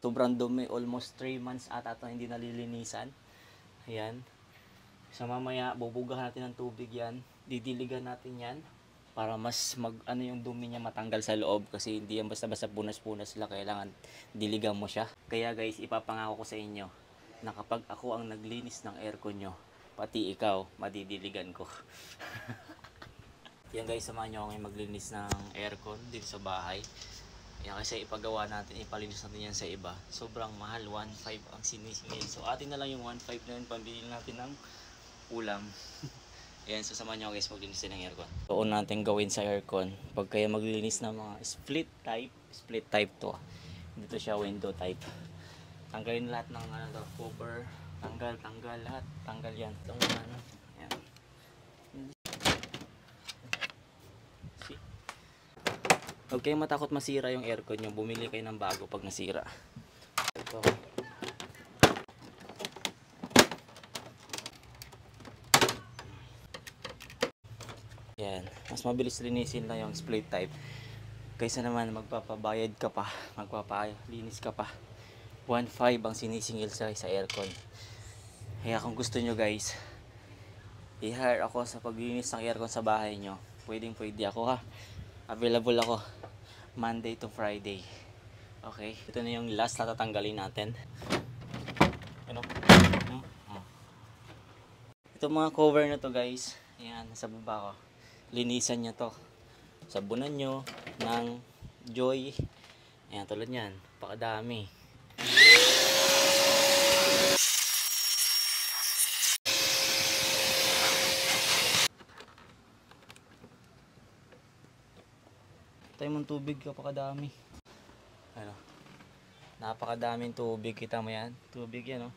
Sobrang dumi, almost 3 months ata ito hindi nalilinisan. Ayan. So mamaya bubugahan natin ng tubig yan. Didiligan natin yan para mas yung dumi niya matanggal sa loob, kasi hindi yan basta-basta punas-punas lang, kailangan diligan mo siya. Kaya guys, ipapangako ko sa inyo na kapag ako ang naglinis ng aircon nyo, pati ikaw, madidiligan ko. Yan guys, samahan nyo ako ngayon maglinis ng aircon dito sa bahay. Yan, kasi ipagawa natin, ipalinis natin yan sa iba. Sobrang mahal, 1.5 ang sinisingil. So atin na lang yung 1.5 na yun, pambili natin ng ulam. Ayan, so samahan nyo guys maglinis ng aircon. So una natin gawin sa aircon, pag kaya maglinis ng mga split type to. Dito siya window type. Tanggalin lahat ng cover, tanggal lahat, tanggal yan. Itong ayan. Huwag kayong matakot masira yung aircon nyo. Bumili kayo ng bago pag nasira. Ito. Yan. Mas mabilis linisin lang yung split type. Kaysa naman magpapabayad ka pa, magpapalinis ka pa. 1.5 ang sinisingil sa aircon. Kaya kung gusto nyo guys, i-hire ako sa paglinis ng aircon sa bahay nyo. Pwede ako ha. Available ako Monday to Friday. Okay, ito na yung last na tatanggalin natin. Ano? Ito mga cover na to guys. Ayan, nasa baba ko. Linisan nyo to. Sabunan nyo ng Joy. Ayan, tulad nyan. Pakadami. Tayo mong tubig, kapakadami. Ano? Napakadaming tubig, kita mo yan? Tubig yan, oh.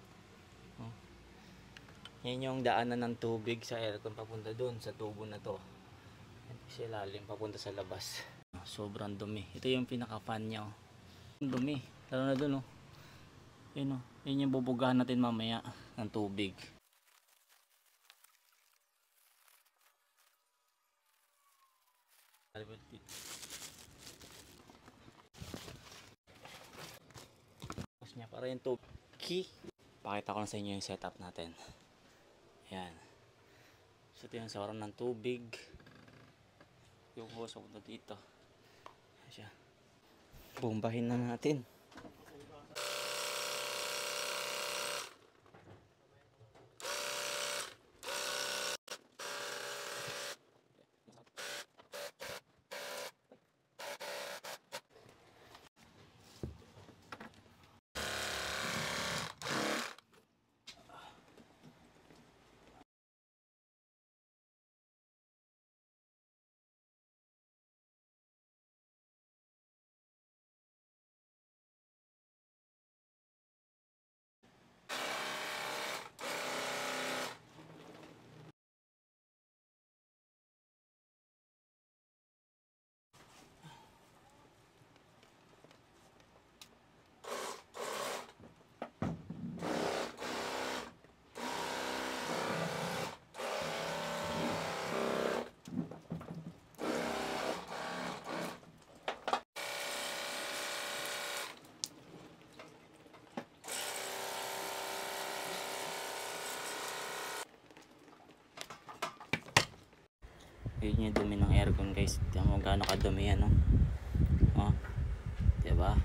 Yan yung daanan ng tubig sa aircon papunta doon sa tubo na to. Yan kasi lalim papunta sa labas. Sobrang dumi. Ito yung pinaka fan niya, oh. Dumi. Lalo na doon, oh. Yun, oh. Yun yung bubugahan natin mamaya ng tubig. Niya para yung tubig. Pakita ko na sa inyo yung setup natin. Ayan. So ito yung sawaran ng tubig. Yung hose ako dito. Ayan siya. Bombahin na natin. Yun yung dumi ng aircon guys. Tingnan mo gaano kadumi yan, no? Oh, diba?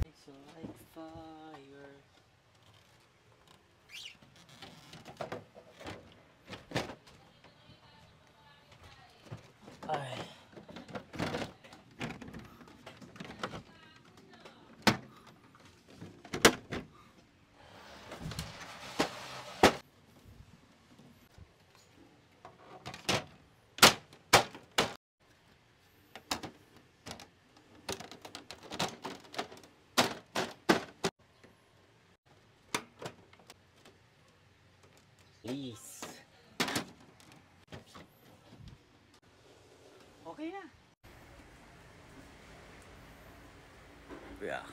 It's like fire. Ay. Please. Okay na. Yeah.